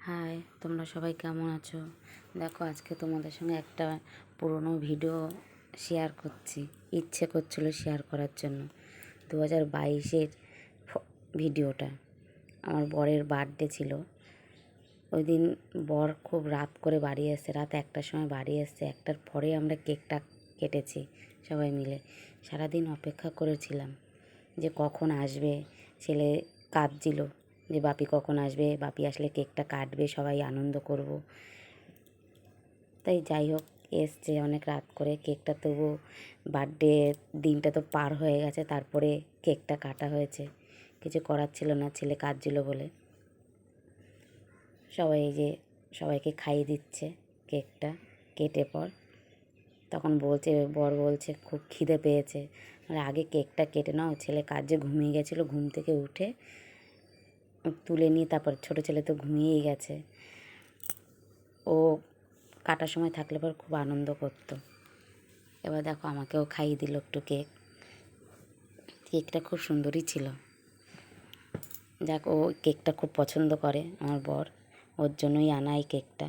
High, তোমরা সবাই কেমন আছো? দেখো, আজকে তোমাদের সঙ্গে একটা পুরনো ভিডিও শেয়ার করছি। ইচ্ছে করছিল শেয়ার করার জন্য। 2022-এর ভিডিওটা। আমার বরের বার্থডে ছিল। ওই দিন বর খুব রাত করে বাড়ি এসছে, রাত 1টার সময় বাড়ি এসছে। 1টার পরে আমরা কেকটা কেটেছি সবাই মিলে। সারাদিন অপেক্ষা করেছিলাম যে কখন আসবে। ছেলে কাঁদছিল যে বাপি কখন আসবে, বাপি আসলে কেকটা কাটবে, সবাই আনন্দ করব। তাই যাই হোক, এসছে অনেক রাত করে। কেকটা তবু বার্থডে দিনটা তো পার হয়ে গেছে, তারপরে কেকটা কাটা হয়েছে। কিছু করার ছিল না, ছেলে কাঁদছিল বলে। সবাই এই যে সবাইকে খাইয়ে দিচ্ছে কেকটা কেটে পর। তখন বর বলছে খুব খিদে পেয়েছে। আগে কেকটা কেটে নাও। ছেলে কাজে ঘুমিয়ে গেছিলো, ঘুম থেকে উঠে তুলে নিয়ে তারপর ছোটো ছেলে তো ঘুমিয়েই গেছে। ও কাটার সময় থাকলে পর খুব আনন্দ করতো। এবার দেখো, আমাকেও খাইয়ে দিল একটু কেক। কেকটা খুব সুন্দরই ছিল। যাক, ও কেকটা খুব পছন্দ করে আমার বর, ওর জন্যই আনা এই কেকটা।